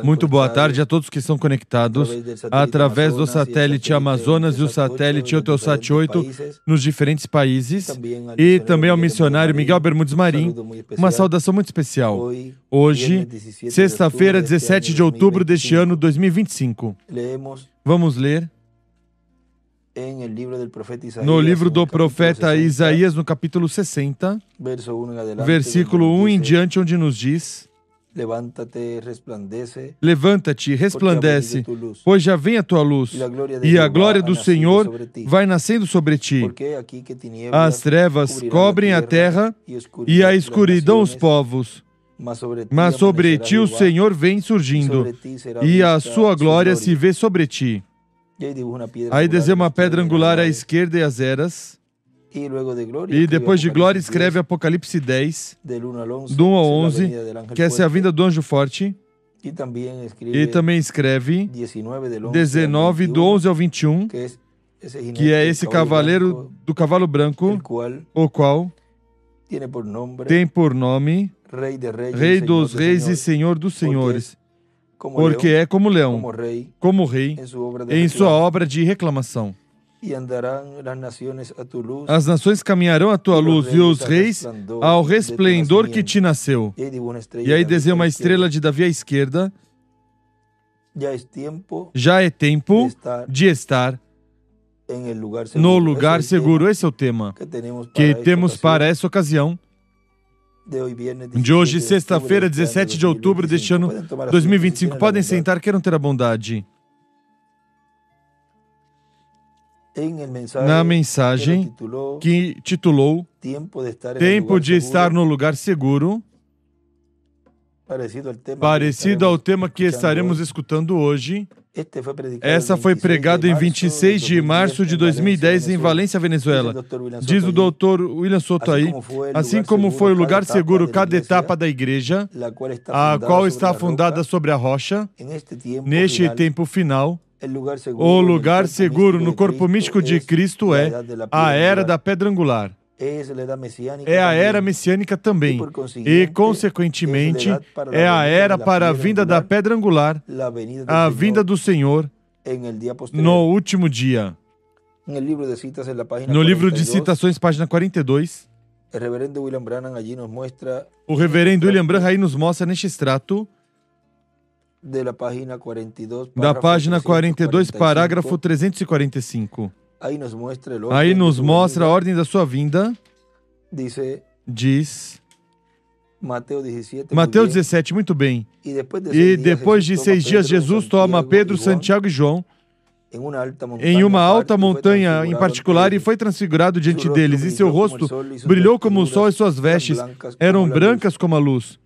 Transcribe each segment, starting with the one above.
Muito boa tarde a todos que estão conectados através do satélite Amazonas e o satélite Eutelsat 8 nos diferentes países e também ao missionário Miguel Bermudes Marim. Uma saudação muito especial. Hoje, sexta-feira, 17 de outubro deste ano 2025. Vamos ler no livro do profeta Isaías, no capítulo 60, versículo 1 em diante, onde nos diz: Levanta-te, resplandece, pois já vem a tua luz, e a glória do Senhor vai nascendo sobre ti. As trevas cobrem a terra, e a escuridão os povos. Mas sobre ti o Senhor vem surgindo, e a sua glória se vê sobre ti. Aí desenha uma pedra angular à esquerda e as eras. E depois de glória escreve Apocalipse 10, do 1 ao 11, que essa é a vinda do anjo forte. E também escreve 19, do 11 ao 21, que é esse cavaleiro do cavalo branco, o qual tem por nome Rei dos Reis e Senhor dos Senhores, porque é como leão, como rei, em sua obra de reclamação. As nações caminharão à tua luz, e os reis ao resplendor que te nasceu. E aí desenha uma estrela de Davi à esquerda. Já é tempo de estar no lugar seguro. Esse é o tema que temos para essa ocasião. De hoje, sexta-feira, 17 de outubro deste ano 2025. Podem sentar, queiram ter a bondade. Na mensagem que titulou Tempo de estar no lugar seguro, parecido ao tema que estaremos escutando hoje. Essa foi pregada em 26 de março de 2010 em Valência, Venezuela. Diz o Dr. William Soto aí, assim como foi o lugar seguro cada etapa da igreja, a qual está fundada sobre a rocha, neste tempo final, o lugar seguro no corpo místico de Cristo é a era da pedra angular. É a era messiânica também. E, consequentemente, é a era para a vinda da pedra angular, a vinda do Senhor no último dia. No livro de citações, página 42, o reverendo William Branham aí nos mostra neste extrato da página 42, parágrafo 345. Aí nos mostra a ordem da sua vinda. Diz Mateus 17, muito bem. E depois de 6 dias, Jesus toma Pedro, Santiago e João em uma alta montanha em particular e foi transfigurado diante deles. E seu rosto brilhou como o sol e suas vestes eram brancas como a luz.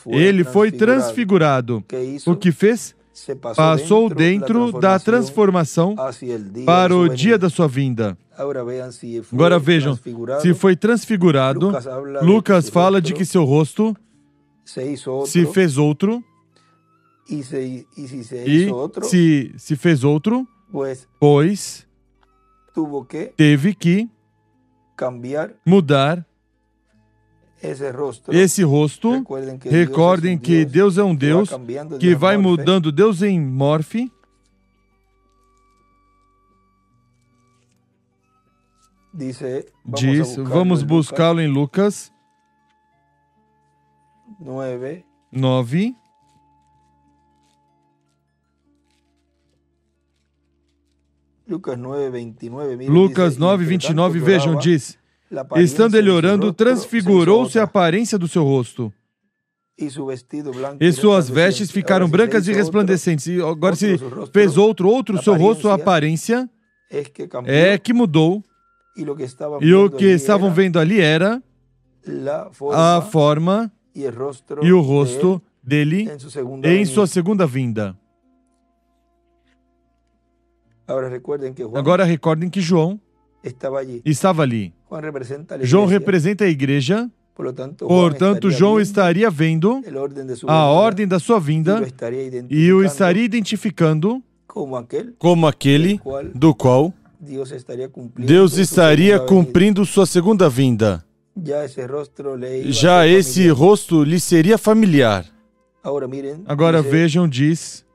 Ele foi transfigurado. O que fez? Passou dentro da transformação para o dia da sua vinda. Agora vejam, se foi transfigurado, Lucas fala de que seu rosto se fez outro. E se fez outro, pois teve que mudar esse rosto. Recordem que Deus é um Deus que vai mudando. Deus em morfe. Diz, vamos buscá-lo em Lucas 9. Lucas 9, 29, vejam, diz: estando ele orando, transfigurou-se a aparência do seu rosto, e suas vestes ficaram brancas e resplandecentes. E agora se fez outro, seu rosto, a aparência é que mudou. E o que estavam vendo ali era a forma e o rosto dele em sua segunda vinda. Agora recordem que João estava ali. João representa a igreja, portanto, João estaria vendo a ordem da sua vinda e o estaria identificando como aquele do qual Deus estaria cumprindo sua segunda vinda. Já esse rosto lhe seria familiar. Agora vejam, diz...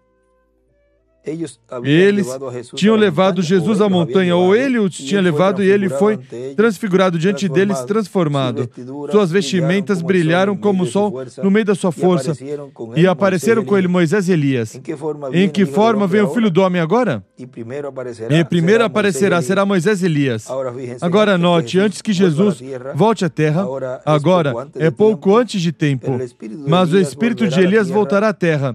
Eles tinham levado Jesus à montanha, ou ele o tinha levado e ele foi transfigurado diante deles, transformado. Suas vestimentas brilharam como o sol no meio da sua força, e apareceram com ele Moisés e Elias. Em que forma vem o Filho do Homem agora? E primeiro aparecerá, será Moisés e Elias. Agora note, antes que Jesus volte à terra, agora é pouco antes de tempo, mas o espírito de Elias voltará à terra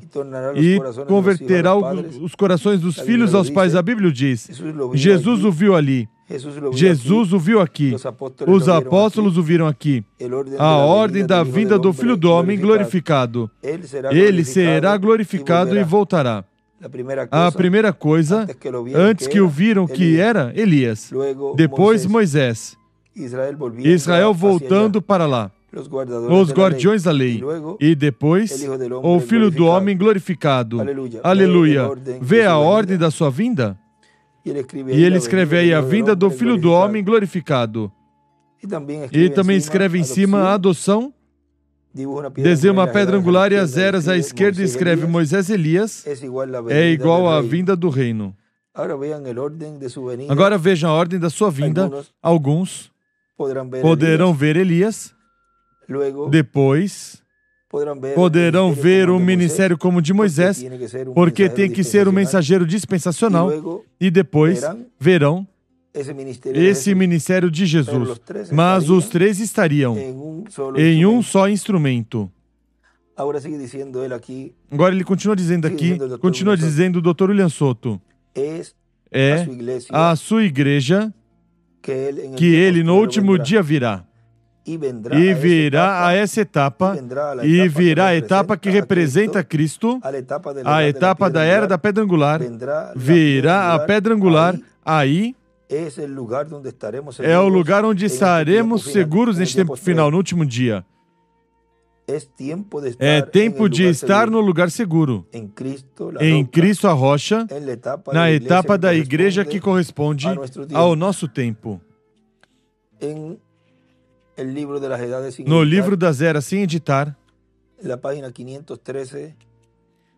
e converterá os corações dos filhos aos pais. A Bíblia diz, Jesus o viu ali, Jesus o viu aqui, os apóstolos o viram aqui. A ordem da vinda do Filho do Homem glorificado. Ele será glorificado e voltará. A primeira coisa, antes que o viram, que era Elias, depois Moisés, Israel voltando para lá, os guardiões da lei, e depois o Filho do Homem glorificado. Aleluia! Vê a ordem da sua vinda? E ele escreve aí a vinda do Filho do Homem glorificado. E também escreve em cima a adoção. Desenha uma pedra angular e as eras à esquerda e escreve Moisés e Elias é igual à vinda do reino. Agora vejam a ordem da sua vinda. Alguns poderão ver Elias. Depois, poderão ver o ministério como de Moisés, porque tem que ser um mensageiro dispensacional, e depois verão esse ministério de Jesus. Mas os três estariam em um só instrumento. Agora ele continua dizendo aqui, continua dizendo o Dr. William Soto, é a sua igreja que ele no último dia virá. E virá a essa etapa, e virá a etapa que representa Cristo, a etapa da era da pedra angular, virá a pedra angular, aí é o lugar onde estaremos seguros neste tempo final, no último dia. É tempo de estar no lugar seguro, em Cristo a rocha, na etapa da igreja que corresponde ao nosso tempo. No livro das eras sem editar,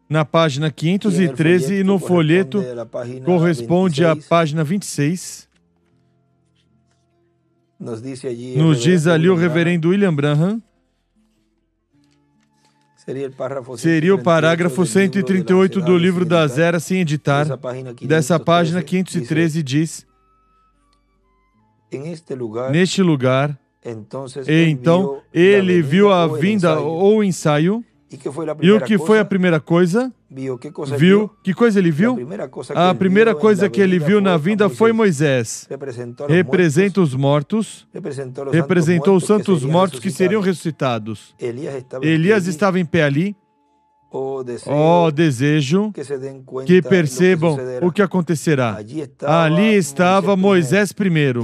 na página 513 e no folheto corresponde à página 26, nos diz ali o reverendo William Branham, seria o parágrafo 138 do livro das eras sem editar, dessa página 513 diz, neste lugar, então, ele viu a vinda ou o ensaio. E o que foi a primeira coisa? Viu. Que coisa ele viu? A primeira coisa que ele viu na vinda foi Moisés. Representa os mortos. Representou os santos mortos que seriam ressuscitados. Elias estava em pé ali. Ó desejo que percebam o que acontecerá. Ali estava Moisés primeiro.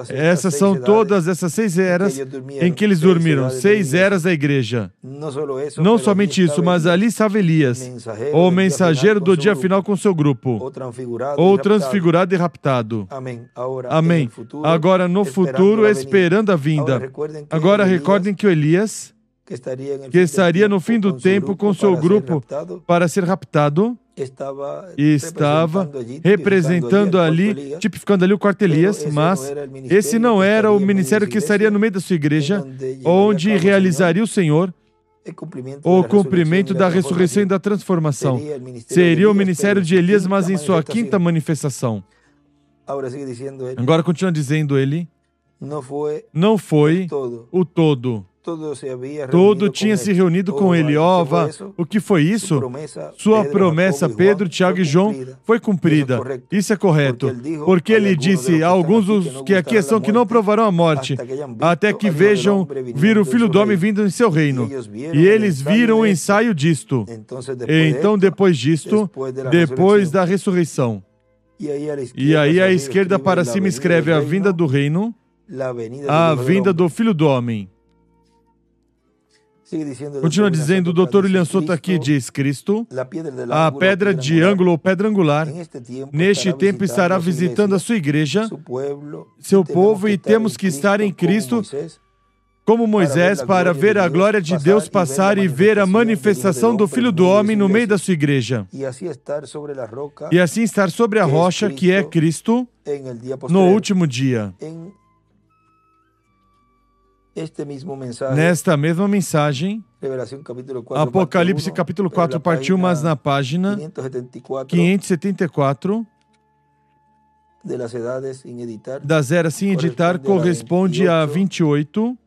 Essas são todas essas 6 eras em que eles dormiram. 6 eras da igreja. Não somente isso, mas ali estava Elias, o mensageiro do dia final com seu grupo, ou transfigurado e raptado. Amém. Agora no futuro, esperando a vinda. Agora recordem que o Elias, que estaria no fim do tempo com seu grupo para ser raptado, estava representando ali, tipificando ali o quarto Elias, mas esse não era o ministério que estaria no meio da sua igreja, onde realizaria o Senhor o cumprimento da ressurreição e da transformação. Seria o ministério de Elias, mas em sua 5ª manifestação. Agora continua dizendo ele, não foi o todo. Todo tinha se reunido com ele. O que foi isso? Sua promessa, Pedro, Tiago e João, foi cumprida. Isso é correto. Porque ele disse a alguns dos que aqui estão que não provarão a morte, até que vir o Filho do Homem vindo em seu reino. E eles viram o ensaio disto. Então, depois disto, depois da ressurreição. E aí à esquerda para cima escreve a vinda do reino, a vinda do Filho do Homem. Continua dizendo o Dr. William Soto aqui, diz Cristo, a pedra de ângulo ou pedra angular, neste tempo estará visitando a sua igreja, seu povo, e temos que estar em Cristo como Moisés, para ver a glória de Deus passar e ver a manifestação do Filho do Homem no meio da sua igreja. E assim estar sobre a rocha, que é Cristo, no último dia. Nesta mesma mensagem, Apocalipse capítulo 4, parte 1, mas na página 574, das eras sem editar, corresponde a 28,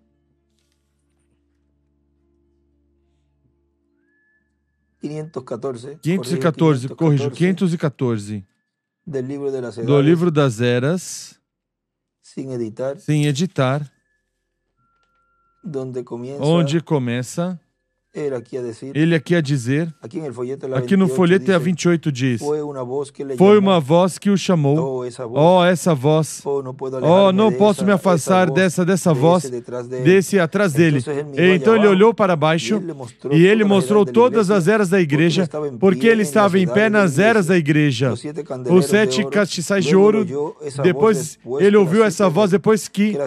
corrijo, 514, do livro das eras, sem editar, onde começa ele aqui a dizer, aqui no folheto é a 28 diz, foi uma voz que o chamou, essa voz, não posso me afastar dessa voz, desse atrás dele. Então ele olhou para baixo e ele mostrou todas as eras da igreja, porque ele estava em pé nas eras da igreja. Os 7 castiçais de ouro, depois ele ouviu essa voz, depois que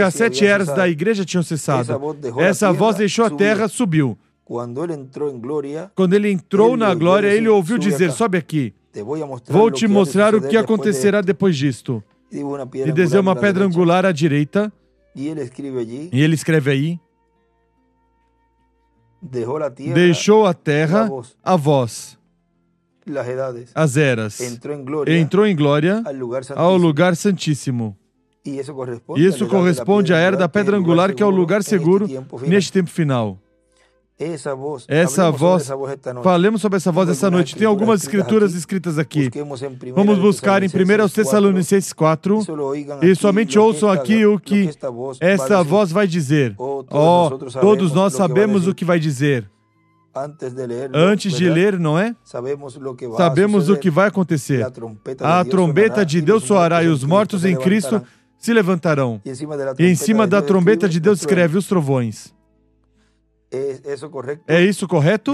as 7 eras da igreja tinham cessado. Essa voz deixou a terra, subiu. Quando ele entrou na glória, ele ouviu dizer, sobe aqui, vou te mostrar o que acontecerá depois disto. E desenhou uma pedra angular à direita, e ele escreve aí, deixou a terra, a voz, as eras, entrou em glória ao lugar santíssimo. E isso corresponde à era da pedra angular, que é o lugar seguro neste tempo final. Essa voz, falemos sobre essa voz essa noite. Tem algumas escrituras escritas aqui. Vamos buscar em 1 Tessalonicenses 4 e somente ouçam aqui o que essa voz vai dizer. Todos nós sabemos o que vai dizer. Antes de ler, não é? Sabemos o que vai acontecer. A trombeta de Deus soará e os mortos em Cristo se levantarão. E em cima da trombeta de Deus escreve os trovões. É isso correto?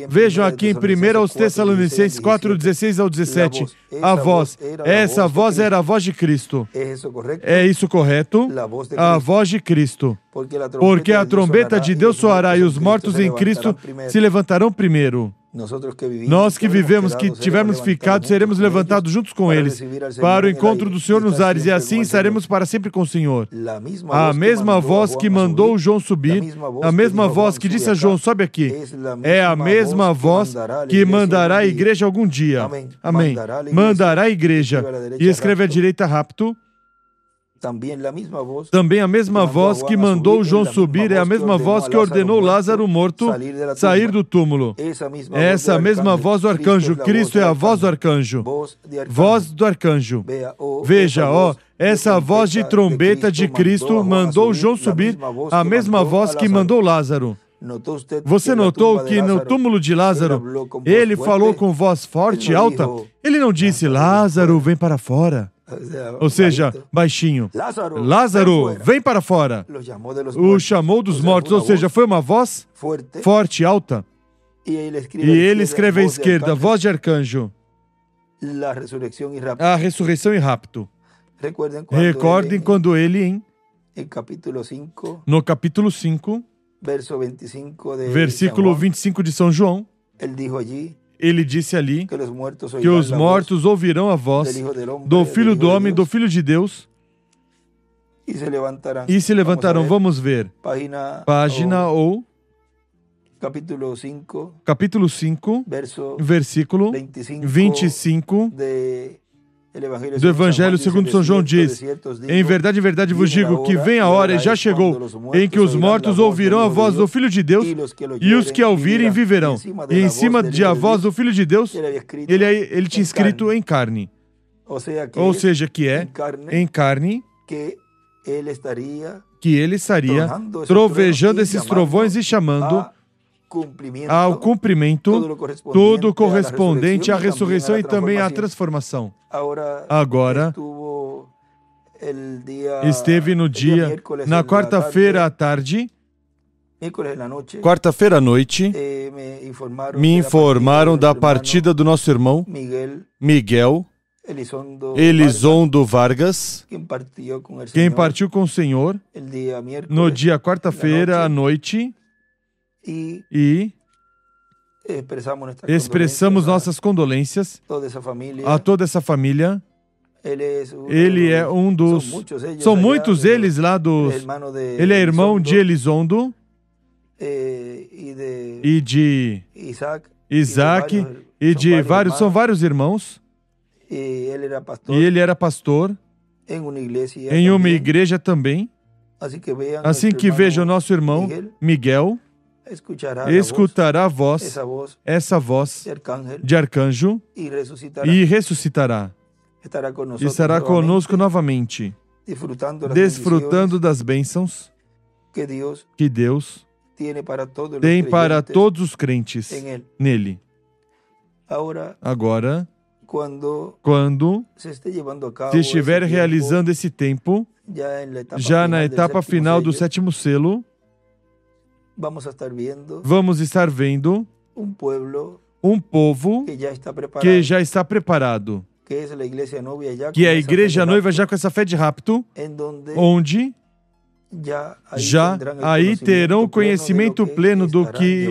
Vejam aqui em 1 Tessalonicenses 4, 16 ao 17. A voz, essa voz era a voz de Cristo. É isso correto? A voz de Cristo. Porque a trombeta de Deus soará e os mortos em Cristo se levantarão primeiro. Nós que vivemos, que tivermos ficado, seremos levantados juntos com eles para o encontro do Senhor nos ares, e assim estaremos para sempre com o Senhor. A mesma voz que mandou João subir, a mesma voz que disse a João, sobe aqui, é a mesma voz que mandará a igreja algum dia. Amém. Mandará a igreja. E escreve à direita rapto. Também a mesma voz que mandou João subir é a mesma voz que ordenou Lázaro morto sair do túmulo. Essa mesma voz do arcanjo. Cristo é a voz do arcanjo. Voz do arcanjo. Veja, essa voz de trombeta de Cristo mandou João subir, a mesma voz que mandou Lázaro. Você notou que no túmulo de Lázaro, ele falou com voz forte e alta? Ele não disse, Lázaro, vem para fora. Ou seja, baixinho. Lázaro, vem para fora. O chamou dos mortos, ou seja, foi uma voz forte, alta. E ele escreve à esquerda, voz de arcanjo. A ressurreição e rapto. Recordem quando ele, no capítulo 5, versículo 25 de São João, ele disse ali que os mortos ouvirão a voz do Filho do Homem, do Filho de Deus, e se levantarão. Vamos ver. Página ou capítulo 5, versículo 25 do Evangelho segundo São João diz, em verdade vos digo que vem a hora e já chegou em que os mortos ouvirão a voz do Filho de Deus e os que a ouvirem viverão. E em cima de a voz do Filho de Deus, ele tinha escrito em carne. Ou seja, que é em carne que ele estaria trovejando esses trovões e chamando ao cumprimento, tudo correspondente à ressurreição e também à transformação. Agora, esteve no dia, na quarta-feira à tarde, quarta-feira à noite, me informaram da partida do nosso irmão Miguel, Elizondo Vargas, quem partiu com o Senhor no dia quarta-feira à noite, e expressamos nossas condolências a toda essa família. Ele é um dos... São muitos eles lá dos... Ele é irmão de Elizondo e de Isaac e de vários... São vários irmãos. E ele era pastor em uma igreja também. Assim que veja o nosso irmão Miguel, escutará a voz, essa voz de arcanjo, e ressuscitará. Estará conosco novamente, desfrutando das bênçãos que Deus tem para todos os crentes nele. Agora, quando se estiver realizando esse tempo, já na etapa final do 7º selo, vamos estar vendo um povo que já está preparado, que é a igreja noiva já com essa fé de rapto, onde já aí terão o conhecimento pleno do que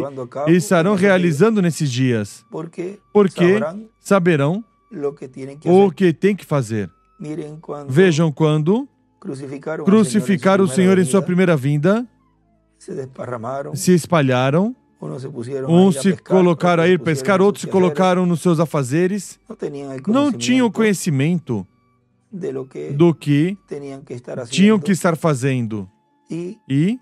estarão realizando nesses dias, porque saberão o que tem que fazer. Vejam quando crucificaram o Senhor em sua primeira vinda, se espalharam, uns se colocaram a ir pescar, outros se colocaram nos seus afazeres, não tinham conhecimento do que tinham que estar fazendo. E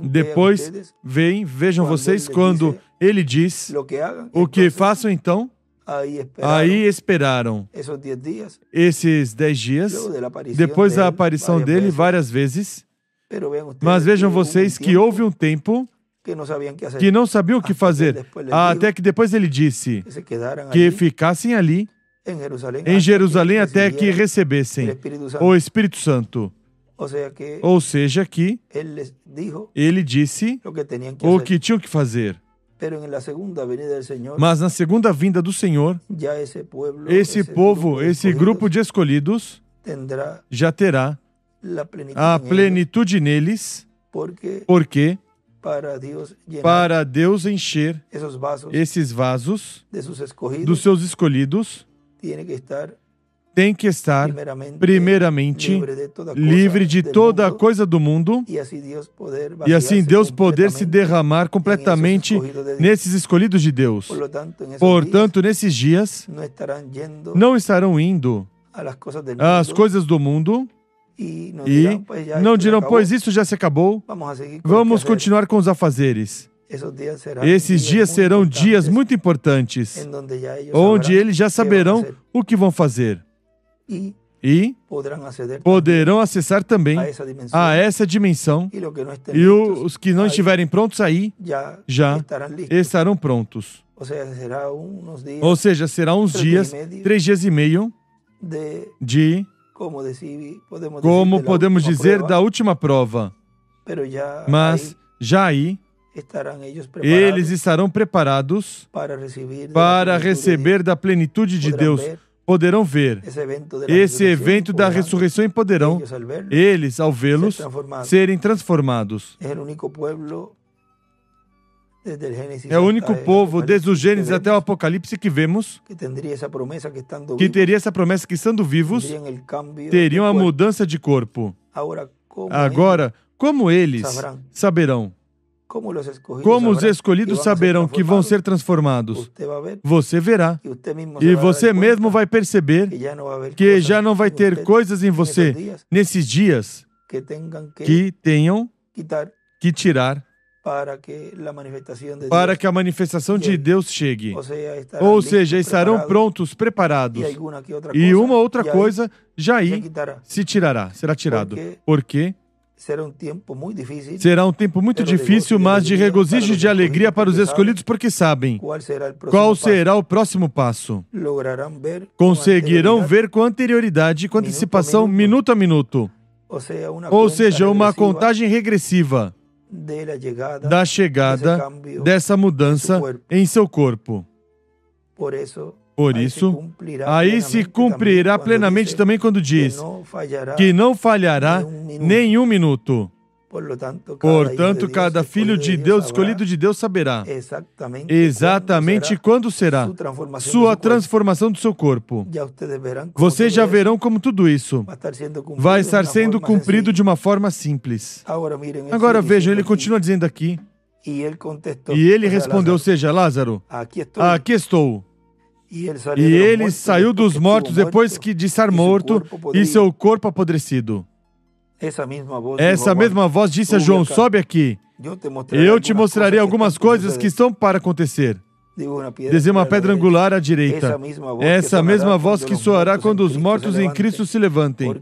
depois vejam vocês quando ele diz o que façam então. Aí esperaram esses 10 dias, depois da aparição dele várias vezes. Mas vejam vocês que houve um tempo que não sabiam o que fazer, até que depois ele disse que ficassem ali em Jerusalém até que recebessem o Espírito Santo. Ou seja, que ele disse o que tinham que fazer. Mas na segunda vinda do Senhor, esse povo, esse grupo de escolhidos, já terá a plenitude neles, porque para Deus encher esses vasos dos seus escolhidos, tem que estar primeiramente livre de toda coisa do mundo, e assim Deus poder se derramar completamente nesses escolhidos de Deus. Portanto, nesses dias, não estarão indo às coisas do mundo e não dirão, pois isso já se acabou, vamos continuar com os afazeres. Esses dias serão dias muito importantes, onde eles já saberão o que vão fazer. E poderão acessar também a essa dimensão, e os que não estiverem prontos aí, já estarão prontos. Ou seja, será uns dias, 3 dias e meio, de, como podemos dizer, da última prova. Mas já aí, eles estarão preparados para receber da plenitude de Deus. Poderão ver esse evento da ressurreição e poderão, eles, ao vê-los, serem transformados. É o único povo, desde o Gênesis até o Apocalipse, que vemos que teria essa promessa que, estando vivos, teriam a mudança de corpo. Agora, como eles saberão? Como os escolhidos saberão que vão ser transformados? Você verá. E você mesmo vai perceber que já não vai ter coisas em você nesses dias que tenham que tirar para que a manifestação de Deus chegue. Ou seja, estarão prontos, preparados. E uma outra coisa já aí se tirará, será tirado. Porque será um tempo muito difícil, mas de regozijo e de alegria para os escolhidos, porque sabem qual será o próximo passo. Conseguirão ver com anterioridade, com antecipação, minuto a minuto. Ou seja, uma contagem regressiva da chegada dessa mudança em seu corpo. Por isso, aí se cumprirá plenamente também quando diz que não falhará nenhum minuto. Portanto, cada filho de Deus, escolhido de Deus, saberá exatamente quando será sua transformação do seu corpo. Vocês já verão como tudo isso vai estar sendo cumprido de uma forma simples. Agora vejam, ele continua dizendo aqui, e ele respondeu, ou seja, Lázaro, aqui estou. E ele saiu dos mortos depois de estar morto e seu corpo apodrecido. Essa mesma voz disse a João, sobe aqui, eu te mostrarei algumas coisas que estão para acontecer. Desenha uma pedra angular à direita. Essa mesma voz que soará quando os mortos em Cristo se levantem.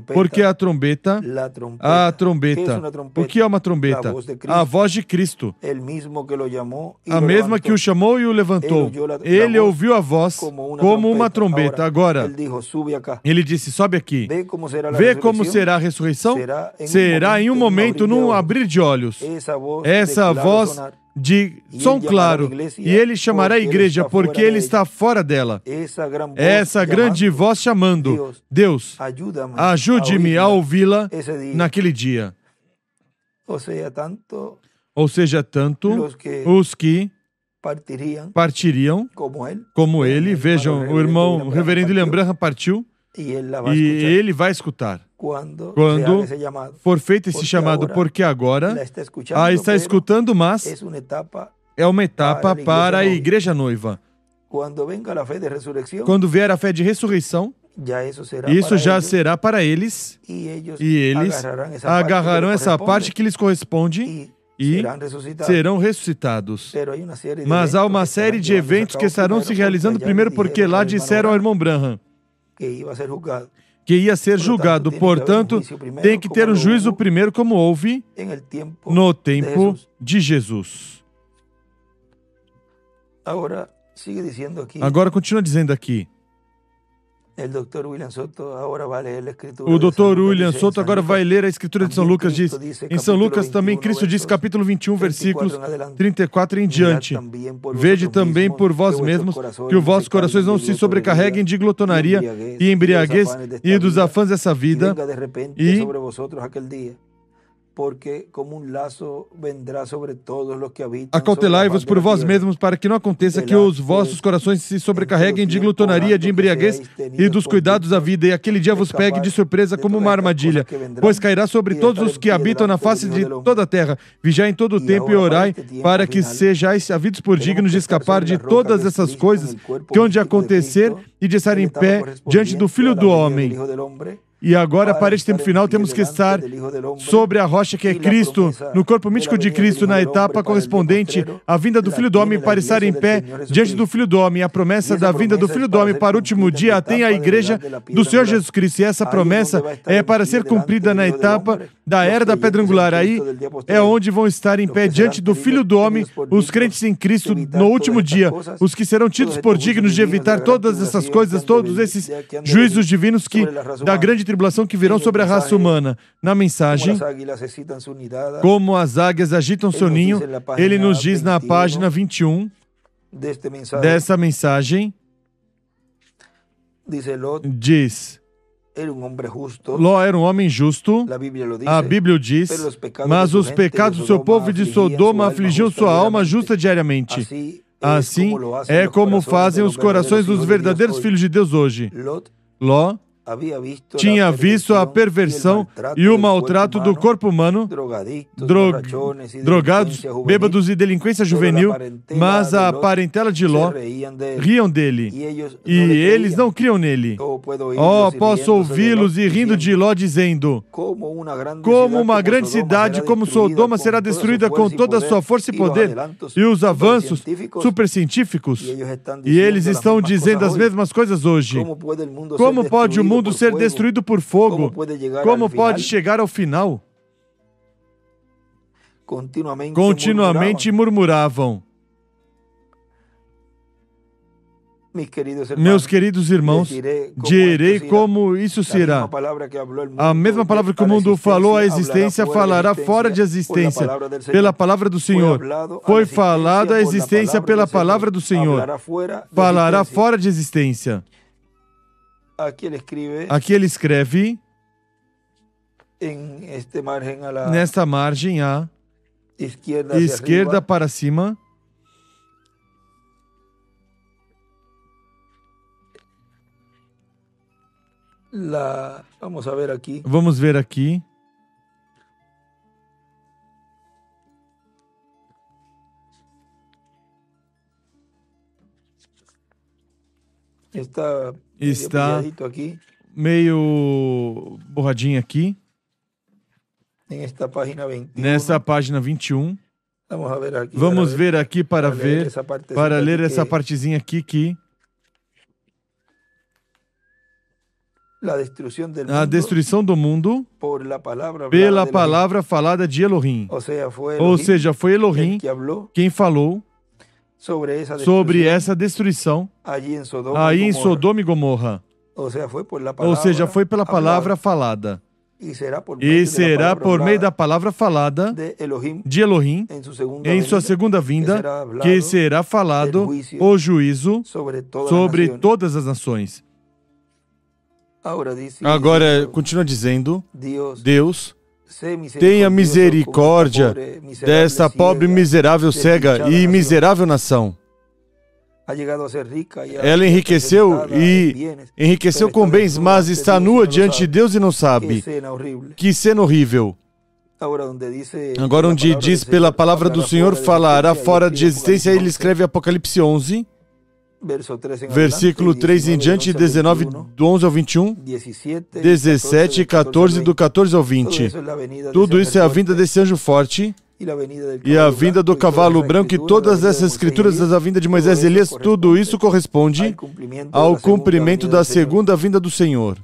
Porque a trombeta, o que é uma trombeta? A voz de Cristo. A mesma que o chamou e o levantou. Ele ouviu a voz como uma trombeta. Agora, ele disse, sobe aqui. Vê como será a ressurreição? Será em um momento, num abrir de olhos. Essa voz de som claro, e ele chamará a igreja, porque ele está fora dela. Essa grande voz chamando, Deus, ajude-me a ouvi-la naquele dia. Ou seja, tanto os que partiriam como ele, vejam, o irmão reverendo William Branham partiu, e ele vai escutar. Quando for feito esse chamado, porque agora está escutando, mas é uma etapa para a igreja noiva. Quando vier a fé de ressurreição, isso já será para eles, e eles agarrarão essa parte que lhes corresponde e serão ressuscitados. Mas há uma série de eventos que estarão se realizando primeiro, porque lá disseram ao irmão Branham que ia ser julgado. Portanto, tem que ter um juízo primeiro, como houve no tempo de Jesus. Agora continua dizendo aqui. O Dr. William Soto agora vai ler a Escritura de São Lucas. Diz, em São Lucas também, Cristo diz, capítulo 21, versículos 34 em diante. Vede também por vós mesmos que os vossos corações não se sobrecarreguem de glotonaria e embriaguez e dos afãs dessa vida, e acautelai-vos por vós mesmos, para que não aconteça que os vossos corações se sobrecarreguem de glutonaria, de embriaguez e dos cuidados da vida, e aquele dia vos pegue de surpresa como uma armadilha, pois cairá sobre todos os que habitam na face de toda a terra. Vigiai em todo o tempo e orai, para que sejais havidos por dignos de escapar de todas essas coisas que hão de acontecer e de estar em pé diante do Filho do Homem. E agora, para este tempo final, temos que estar sobre a rocha que é Cristo, no corpo místico de Cristo, na etapa correspondente à vinda do Filho do Homem, para estar em pé diante do Filho do Homem. A promessa da vinda do Filho do Homem para o último dia tem a igreja do Senhor Jesus Cristo. E essa promessa é para ser cumprida na etapa da era da pedra angular. Aí é onde vão estar em pé diante do Filho do Homem os crentes em Cristo no último dia, os que serão tidos por dignos de evitar todas essas coisas, todos esses juízos divinos da grande tribulação que virão sobre a raça humana. Na mensagem, como as águias agitam seu ninho, ele nos diz na página 21 dessa mensagem, diz, Ló era um homem justo, a Bíblia o diz, mas os pecados do seu povo de Sodoma afligiam sua alma justa diariamente. Assim é como fazem os corações dos verdadeiros filhos de Deus hoje. Ló tinha visto a perversão e o maltrato do corpo humano, drogados, bêbados e delinquência juvenil, mas a parentela de Ló riam dele, e eles não criam nele. Posso ouvi-los e rindo de Ló, dizendo, como uma grande cidade como Sodoma será destruída com toda a sua força e poder, e os avanços supercientíficos, e eles estão dizendo as mesmas coisas hoje. Como pode o mundo ser destruído por fogo? Como pode chegar ao final? Continuamente murmuravam. Meus queridos irmãos, direi como isso será. A mesma palavra que o mundo falou à existência falará fora de existência pela palavra do Senhor. Foi falado à existência pela palavra do Senhor. Falará fora de existência. Aqui ele escreve, nesta margem à esquerda para cima, vamos ver aqui. Está meio borradinho aqui. Nessa página 21. Vamos ver aqui para ler essa partezinha aqui que a destruição do mundo pela palavra falada de Elohim. Ou seja, foi Elohim quem falou sobre essa destruição aí em Sodoma e Gomorra. Ou seja, foi pela palavra falada. E será por meio da palavra falada de Elohim, em sua segunda vinda, que será falado o juízo sobre todas as nações. Agora, continua dizendo, Deus, tenha misericórdia desta pobre, miserável, cega e miserável nação. Ela enriqueceu e enriqueceu com bens, mas está nua diante de Deus e não sabe. Que cena horrível. Agora, onde diz pela palavra do Senhor, falará fora de existência, ele escreve Apocalipse 11, versículo 3 em diante, 19, do 11 ao 21, 17 e 14, do 14 ao 20. Tudo isso é a vinda desse anjo forte e a vinda do cavalo branco, e todas essas escrituras da vinda de Moisés e Elias, tudo isso corresponde ao cumprimento da segunda vinda do Senhor.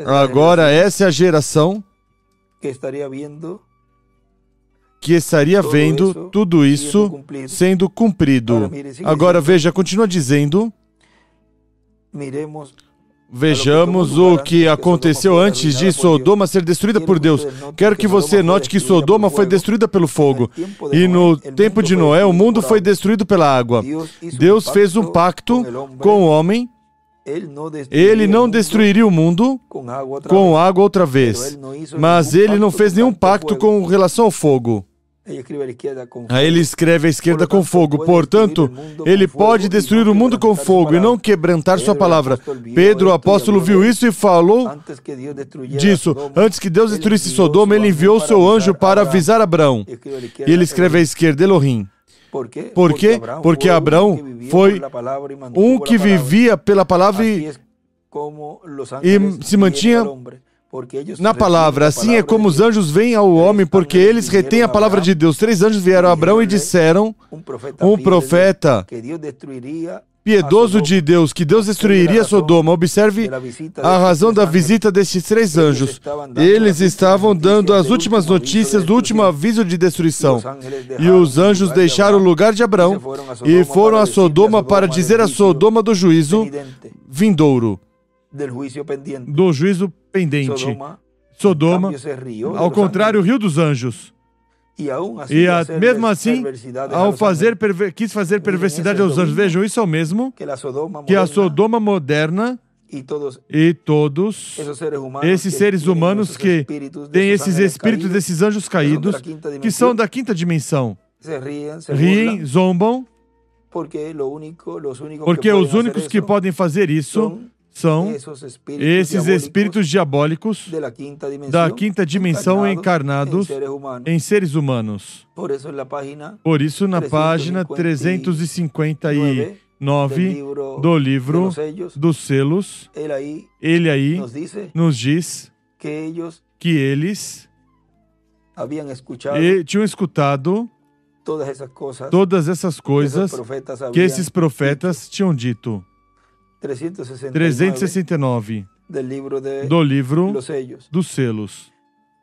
Agora, essa é a geração que estaria vendo tudo isso sendo cumprido. Agora, veja, continua dizendo, vejamos o que aconteceu antes de Sodoma ser destruída por Deus. Quero que você note que Sodoma foi destruída pelo fogo. E no tempo de Noé, o mundo foi destruído pela água. Deus fez um pacto com o homem. Ele não destruiria o mundo com água outra vez. Mas ele não fez nenhum pacto com relação ao fogo. Aí ele escreve à esquerda com fogo. Portanto, ele pode destruir o mundo com fogo e não quebrantar sua palavra. Pedro, o apóstolo, viu isso e falou disso. Antes que Deus destruísse Sodoma, ele enviou seu anjo para avisar Abrão. E ele escreve à esquerda Elohim. Por quê? Porque Abrão foi um que vivia pela palavra e se mantinha na palavra. Assim é como os anjos vêm ao homem, porque eles retêm a palavra de Deus. 3 anjos vieram a Abrão e disseram, um profeta piedoso de Deus, que Deus destruiria Sodoma. Observe a razão da visita destes 3 anjos. Eles estavam dando as últimas notícias do último aviso de destruição. E os anjos deixaram o lugar de Abrão e foram a Sodoma para dizer a Sodoma do juízo vindouro. Do juízo pendente. Sodoma, ao contrário, o rio dos anjos. E mesmo assim, quis fazer perversidade aos anjos. Vejam, isso é o mesmo que a Sodoma moderna e todos esses seres humanos que têm esses espíritos desses anjos caídos, que são da quinta dimensão. Riem, zombam, porque os únicos que podem fazer isso são esses espíritos diabólicos da quinta dimensão encarnados em seres humanos. Por isso, na página 359 do livro dos selos, ele aí nos diz que eles tinham escutado todas essas coisas que esses profetas tinham dito. 369 do livro dos selos.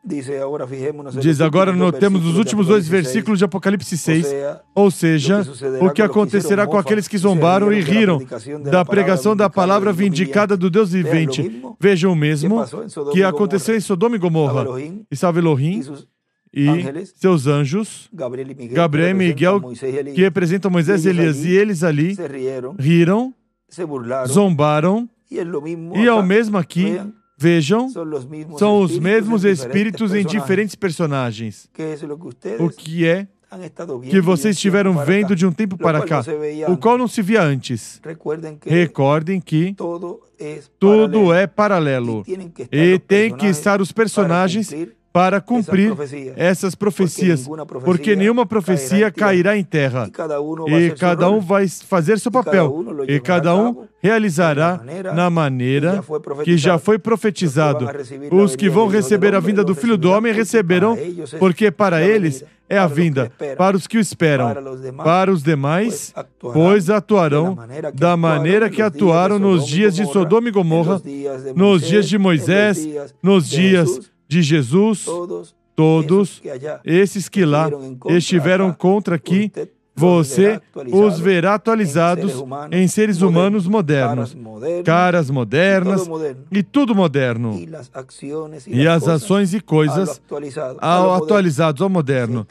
Diz, agora notemos os últimos 2 versículos de Apocalipse 6, ou seja, o que acontecerá com aqueles que zombaram e riram da pregação da palavra vindicada do Deus vivente. Vejam o mesmo que aconteceu em Sodoma e Gomorra. Estava Elohim e seus anjos, Gabriel e Miguel, que representam Moisés e Elias, e eles ali riram, zombaram, e ao mesmo aqui, vejam, são os mesmos espíritos em diferentes personagens. O que é que vocês estiveram vendo de um tempo para cá, o qual não se via antes. Recordem que tudo é paralelo e tem que estar os personagens para cumprir essas profecias, porque nenhuma profecia cairá em terra, e cada um vai fazer seu papel, e cada um realizará na maneira que já foi profetizado. Os que vão receber a vinda do Filho do Homem receberão, porque para eles é a vinda, para os que o esperam. Para os demais, pois atuarão da maneira que atuaram nos dias de Sodoma e Gomorra, nos dias de Moisés, nos dias de Jesus. Todos esses que lá estiveram contra aqui, você os verá atualizados em seres humanos modernos, caras modernas e tudo moderno. E as ações e coisas atualizados ao moderno.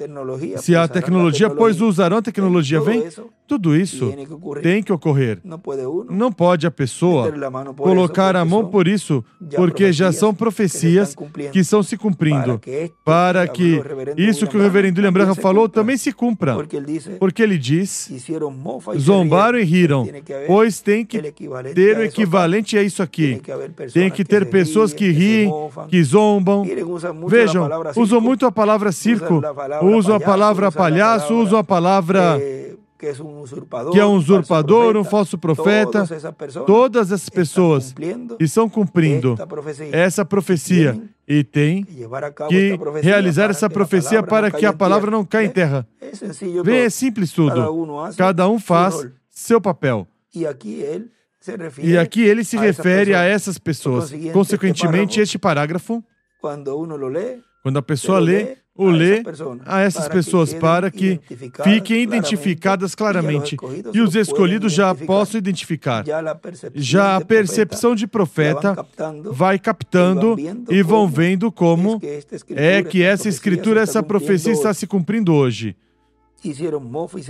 Se a tecnologia, pois usarão a tecnologia, vem, tudo isso tem que ocorrer. Não pode a pessoa colocar a mão por isso, porque já são profecias que estão se cumprindo, para que isso que o reverendo William Branham falou também se cumpra. Porque ele diz, zombaram e riram, pois tem que ter o equivalente a isso aqui. Tem que ter pessoas que riem, que zombam. Vejam, usam muito a palavra circo, usam a palavra palhaço, usam a palavra que é um usurpador, um falso profeta. Todas essas pessoas estão cumprindo essa profecia e tem que realizar essa profecia para que a palavra não caia em terra. Vem, é simples tudo. Cada um faz seu papel. E aqui ele se refere a essas pessoas. Consequentemente, este parágrafo, quando a pessoa lê a essas pessoas para que fiquem identificadas claramente. E os escolhidos já possam identificar. Já a percepção de profeta vai captando e vão vendo como é que essa escritura, essa profecia está se cumprindo hoje.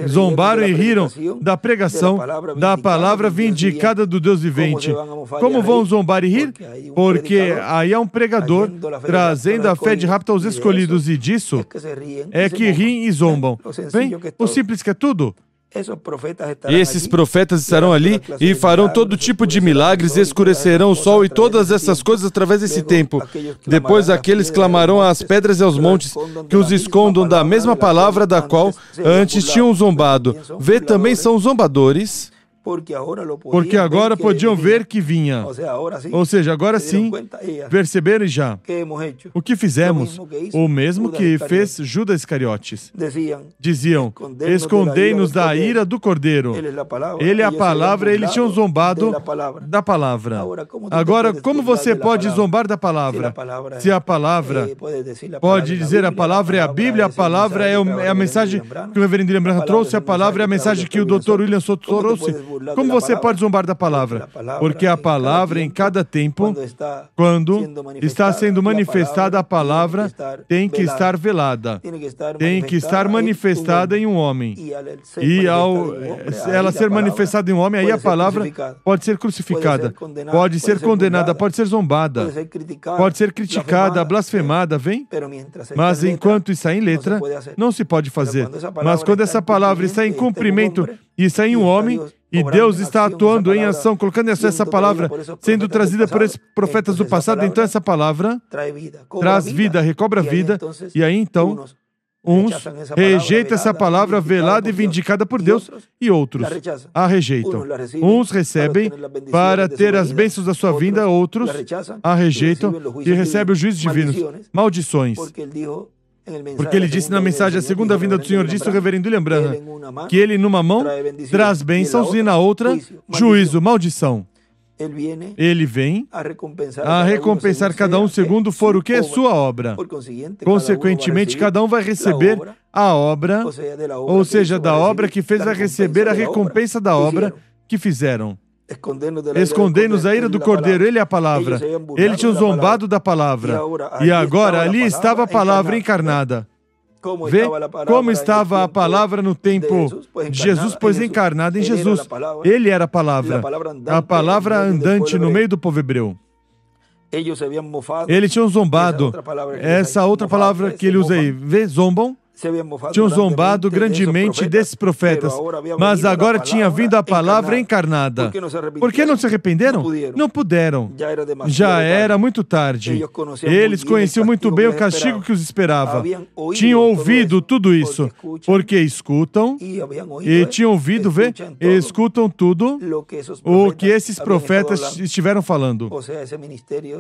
Zombaram e riram da pregação da palavra vindicada do Deus vivente. Como vão zombar e rir? Porque aí há um pregador trazendo a fé de rapto aos escolhidos, e disso é que riem e zombam. Bem, o simples que é tudo. Esses profetas estarão ali e farão todo tipo de milagres, escurecerão o sol e todas essas coisas através desse tempo. Depois aqueles clamarão às pedras e aos montes que os escondam da mesma palavra da qual antes tinham zombado. Vê, também são zombadores, porque agora podiam ver que vinha. Ou seja, agora sim, perceberam já. O que fizemos? O mesmo que fez Judas Iscariotes. Diziam, escondei-nos da ira do Cordeiro. Ele é a palavra, eles tinham zombado da palavra. Agora, como você pode zombar da palavra? Se a palavra pode dizer, a palavra é a Bíblia, a palavra é a mensagem que o reverendo William Branham trouxe, a palavra é a mensagem que o Dr. William Soto trouxe. Como você pode zombar da palavra? Porque a palavra, em cada tempo, quando está sendo manifestada, a palavra tem que estar velada, tem que estar manifestada em um homem. E ao ela ser manifestada em um homem, aí a palavra pode ser crucificada, pode ser condenada, pode ser zombada, pode ser criticada, blasfemada, vem? Mas enquanto está em letra, não se pode fazer. Mas quando essa palavra está em cumprimento e está em um homem, e Deus está atuando em ação, colocando essa palavra, sendo trazida por esses profetas do passado, então essa palavra traz vida, recobra vida, e aí então uns rejeitam essa palavra velada e vindicada por Deus, e outros a rejeitam. Uns recebem para ter as bênçãos da sua vinda, outros a rejeitam e recebem os juízos divinos, maldições. Porque ele disse na mensagem, a segunda vinda do Senhor, disse o reverendo William Branham, que ele numa mão traz bênçãos e na outra juízo, maldição. Ele vem a recompensar cada um segundo for o que é sua obra. Consequentemente, cada um vai receber a obra, ou seja, da obra que fez, vai receber a recompensa da obra que fizeram. Escondendo-nos a ira do Cordeiro, ele é a palavra. Eles tinham zombado da palavra. E agora ali estava a palavra encarnada. Vê como estava a palavra no tempo de Jesus, pois encarnada em Jesus. Ele era a palavra andante no meio do povo hebreu. Eles tinham zombado. Essa outra palavra que ele usa aí, vê, zombam. Tinham zombado grandemente desses profetas, mas agora tinha vindo a palavra encarnada. Por que não se arrependeram? Não puderam. Já era muito tarde. Eles conheciam muito bem o castigo que os esperava. Tinham ouvido tudo isso, porque escutam, e tinham ouvido, vê, e escutam tudo o que esses profetas estiveram falando.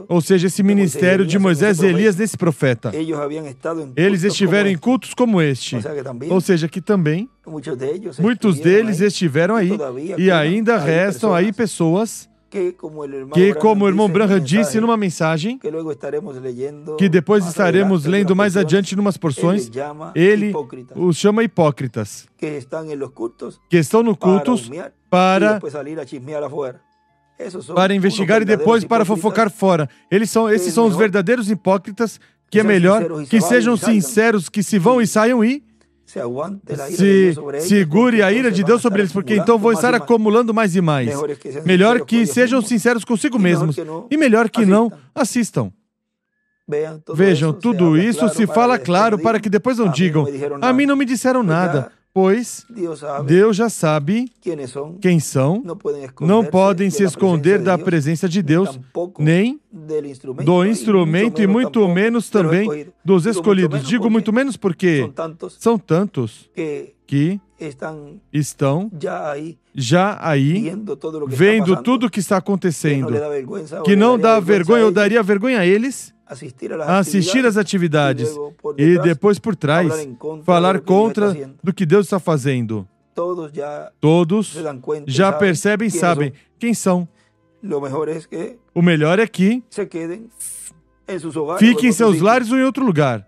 Ou seja, esse ministério de Moisés e Elias nesse profeta. Eles estiveram em cultos como este. Ou seja, que também muitos deles estiveram aí e ainda restam aí pessoas que, como o irmão Branham disse numa mensagem, que depois estaremos lendo mais adiante em umas porções, ele os chama hipócritas, que estão no cultos para investigar e depois para fofocar fora. Esses são os verdadeiros hipócritas, que é melhor que sejam sinceros, que se vão e saiam e segure a ira de Deus sobre eles, porque então vão estar acumulando mais e mais. Melhor que sejam sinceros consigo mesmos e melhor que não assistam. Vejam, tudo isso se fala claro para que depois não digam: a mim não me disseram nada. Pois Deus já sabe quem são, não podem se esconder da presença de Deus, nem do instrumento e muito menos também dos escolhidos. Digo muito menos porque são tantos que estão já aí, vendo tudo o que está acontecendo, que não dá vergonha, ou daria vergonha a eles assistir às atividades e depois por trás falar contra do que Deus está fazendo. Todos já percebem e sabem quem são. O melhor é que fiquem em seus lares ou em outro lugar.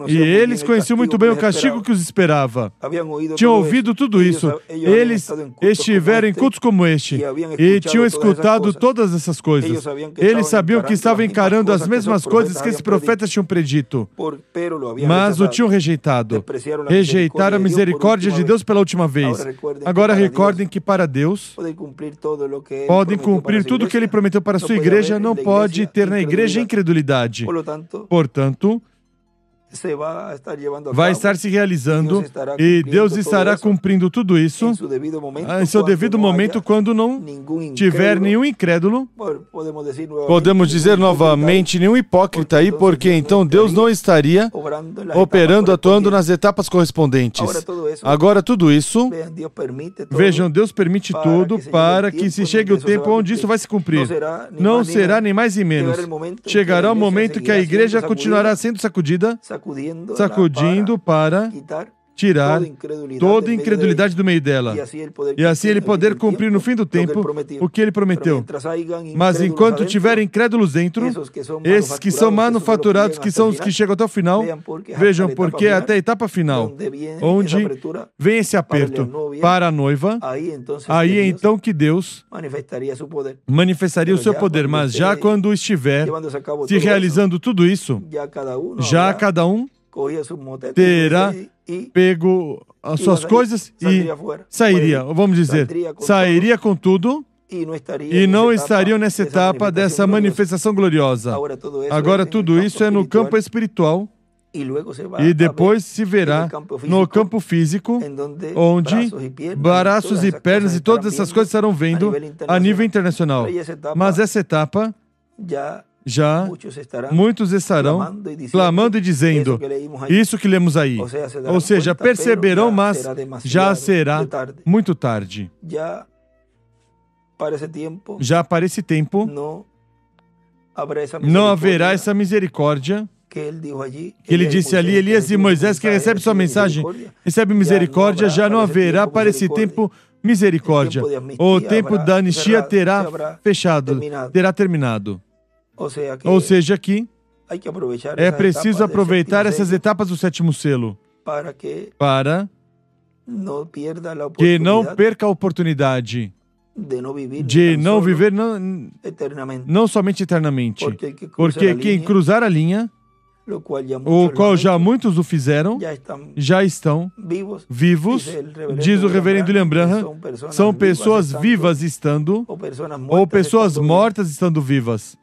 E eles conheciam muito bem o castigo que os esperava. Tinham ouvido tudo isso. Eles estiveram em cultos como este e tinham escutado todas essas coisas. Eles sabiam que estavam encarando as mesmas coisas que esses profetas tinham predito, mas o tinham rejeitado. Rejeitaram a misericórdia de Deus pela última vez. Agora recordem que para Deus podem cumprir tudo o que Ele prometeu para a sua igreja. Não pode ter na igreja incredulidade. Portanto, vai estar se realizando e Deus estará cumprindo tudo isso em seu devido momento, quando não tiver nenhum incrédulo. Podemos dizer novamente, nenhum hipócrita aí, porque então Deus não estaria operando, atuando nas etapas correspondentes. Agora tudo isso, vejam, Deus permite tudo para que se chegue o tempo onde isso vai se cumprir. Não será nem mais nem menos. Chegará o momento que a igreja continuará sendo sacudindo para tirar toda a incredulidade do meio dela. E assim Ele poder cumprir no fim do tempo o que Ele prometeu. Mas enquanto tiverem incrédulos dentro, esses que são manufaturados, que são os que chegam até o final, vejam, porque é até a etapa final, onde vem esse aperto para a noiva, aí é então que Deus manifestaria o seu poder. Mas já quando estiver se realizando tudo isso, já cada um terá pego as suas coisas e sairia, vamos dizer, sairia com tudo e não estariam nessa etapa dessa manifestação gloriosa. Agora tudo isso é no campo espiritual e depois se verá no campo físico, onde braços e pernas e todas essas coisas estarão vendo a nível internacional. Mas essa etapa já muitos estarão clamando e dizendo isso que lemos aí. Ou seja, perceberão, mas já será muito tarde. Já para esse tempo, não haverá essa misericórdia que ele disse ali, Elias e Moisés, que recebe sua mensagem, recebe misericórdia, já não haverá para esse tempo misericórdia. O tempo da anistia terá fechado, terá terminado. Ou seja, aqui é preciso aproveitar essas etapas do sétimo selo para que não perca a oportunidade de não viver não somente eternamente. Porque quem cruzar a linha, o qual já muitos o fizeram, já estão vivos, diz o reverendo William Branham, são pessoas vivas estando, ou pessoas mortas estando vivas.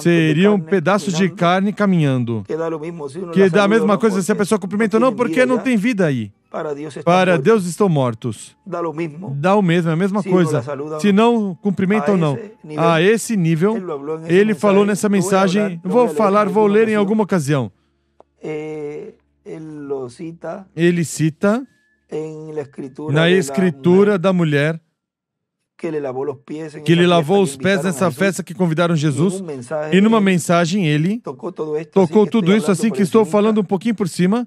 Seriam pedaços de carne caminhando. Que dá a mesma coisa se a pessoa cumprimenta ou não, porque não tem vida aí. Para Deus estão mortos. Dá o mesmo, é a mesma coisa. Se não cumprimenta ou não. A esse nível, ele falou nessa mensagem, vou ler em alguma ocasião. Ele cita na escritura da mulher que ele lavou os pés nessa festa que convidaram Jesus, e numa mensagem ele tocou tudo isso assim que estou falando um pouquinho por cima,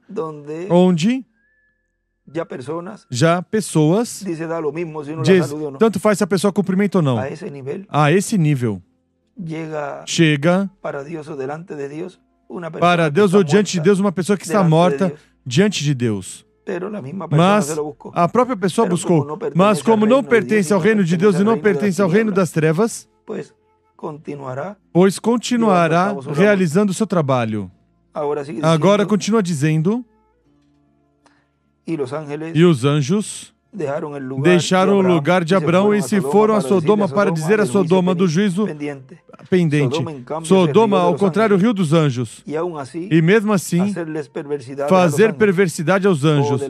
onde já pessoas diz, tanto faz se a pessoa cumprimenta ou não. A esse nível chega para Deus ou diante de Deus uma pessoa que está morta diante de Deus. Mas a própria pessoa buscou. Mas como não pertence ao reino de Deus e não pertence ao reino das trevas, pois continuará realizando o seu trabalho. Agora continua dizendo, e os anjos deixaram o lugar de Abraão e se foram a Sodoma para dizer a Sodoma do juízo pendente. Sodoma, ao contrário, o rio dos anjos. E mesmo assim, fazer perversidade aos anjos.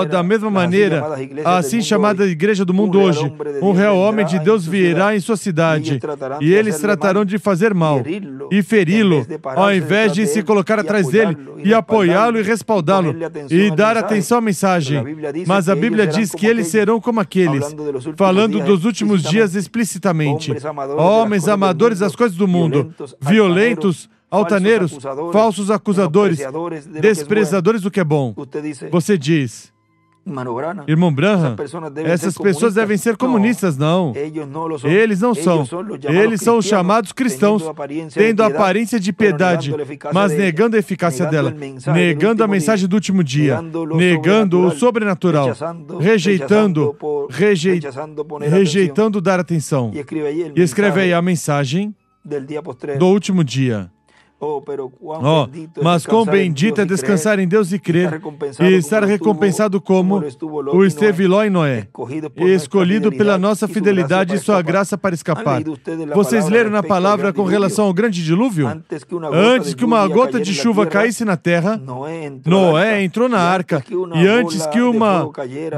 Da mesma maneira, a assim chamada igreja do mundo hoje, um real homem de Deus virá em sua cidade, e eles tratarão de fazer mal e feri-lo, ao invés de se colocar atrás dele e apoiá-lo e respaldá-lo e dar atenção à mensagem. Mas a Bíblia diz que eles serão como aqueles, falando dos últimos dias explicitamente. Homens amadores das coisas do mundo, violentos, altaneiros, falsos acusadores, desprezadores do que é bom. Você diz, irmão Branham, essas pessoas devem ser comunistas. Não, eles não são. Eles são os chamados cristãos, tendo a aparência de piedade, mas negando a eficácia dela, negando a mensagem do último dia, negando o sobrenatural, rejeitando dar atenção. E escreve aí a mensagem do último dia. Mas quão bendito é descansar em Deus e crer, e estar recompensado como o esteve Ló e Noé, escolhido pela nossa fidelidade e sua graça para escapar. Vocês leram na palavra com relação ao grande dilúvio? Antes que uma gota de chuva caísse na terra, Noé entrou na arca, e antes que uma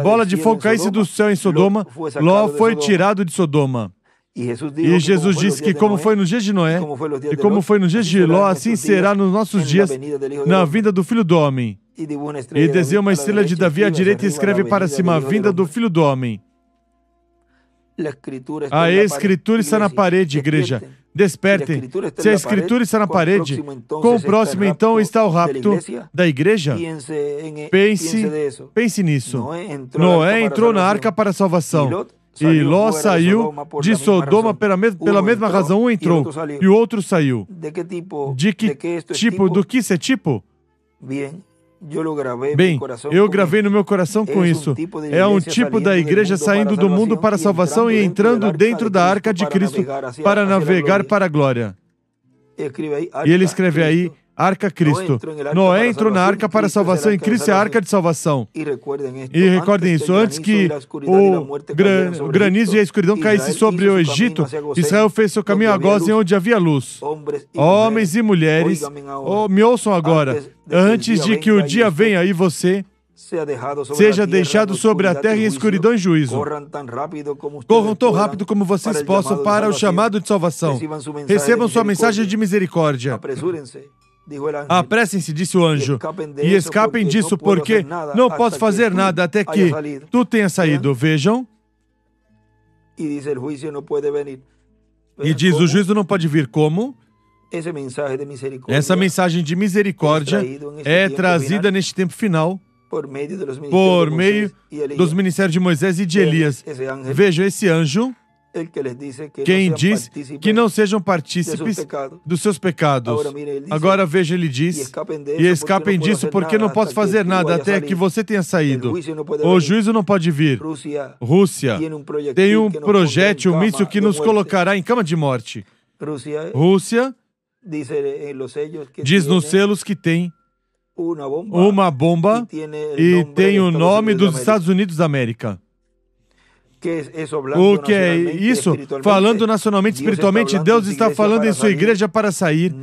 bola de fogo caísse do céu em Sodoma, Ló foi tirado de Sodoma. E Jesus disse que como foi nos dias de Noé, e como foi nos dias de Ló, assim será nos nossos dias, na vinda do Filho do Homem. E desenha uma estrela de Davi à direita e escreve para cima, a vinda do Filho do Homem. A Escritura está na parede, igreja. Despertem. Se a Escritura está na parede, quão próximo então está o rapto da igreja? Pense nisso. Noé entrou na arca para a salvação. E Ló saiu de Sodoma pela mesma razão. Um entrou e o outro saiu. De que tipo? Do que isso é tipo? Bem, eu gravei no meu coração com isso. É um tipo da igreja saindo do mundo para a salvação e entrando dentro da arca de Cristo para navegar para a glória. E ele escreve aí, Arca Cristo. Noé entrou na arca para a salvação, em Cristo é a arca de salvação. E recordem isso, antes que o granizo e a escuridão caíssem sobre o Egito, Israel fez seu caminho a Gósen, onde havia luz. Homens e mulheres, me ouçam agora, antes de que o dia venha e você seja deixado sobre a terra em escuridão e juízo. Corram tão rápido como vocês possam para o chamado de salvação. Recebam sua mensagem de misericórdia. Apressem-se, disse o anjo, e escapem disso, porque não posso fazer nada até que tu tenha saído. Vejam. E diz, o juízo não pode vir como? Essa mensagem de misericórdia é trazida neste tempo final por meio dos ministérios de Moisés e de Elias. Veja, esse anjo, quem diz que não sejam partícipes dos seus pecados. Agora veja, ele diz, e escapem disso, porque não posso fazer nada até que você tenha saído. O juízo não pode vir. Rússia tem um projétil, um míssil que nos colocará em cama de morte. Rússia diz nos selos que tem uma bomba e tem o nome dos Estados Unidos da América. O que é isso? Falando nacionalmente, espiritualmente, Deus está falando em sua igreja para sair.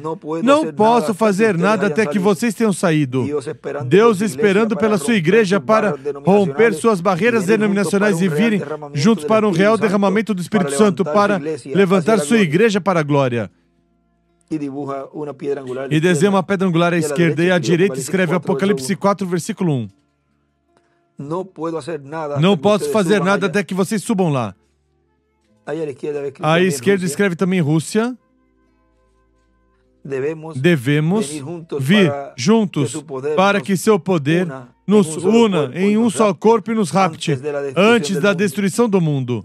Não posso fazer nada até que vocês tenham saído. Deus esperando pela sua igreja para romper suas barreiras denominacionais e virem juntos para um real derramamento do Espírito Santo, para levantar sua igreja para a glória. E desenha uma pedra angular à esquerda e à direita escreve Apocalipse 4, versículo 1. Não posso fazer nada até que vocês subam lá. À esquerda escreve também Rússia. Devemos vir juntos para que seu poder nos una em um só corpo e nos rapte antes da destruição do mundo.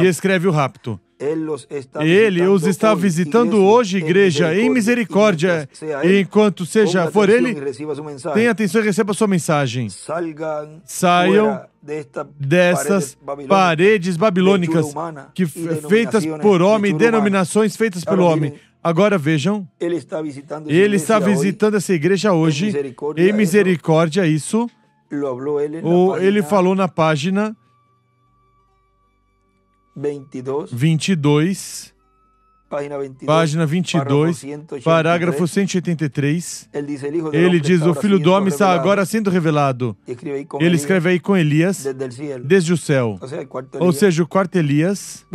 E escreve o rapto. Ele os está visitando hoje, igreja, em misericórdia. E enquanto seja for ele, tenha atenção e receba a sua mensagem. Saiam dessas paredes babilônicas feitas por homem, denominações feitas pelo homem. Agora vejam, ele está visitando essa igreja hoje, em misericórdia, isso. Ele falou na página 22, página 22, parágrafo 183. Ele diz, o Filho do Homem está agora sendo revelado. Ele escreve aí com Elias, desde o céu. Ou seja, o quarto Elias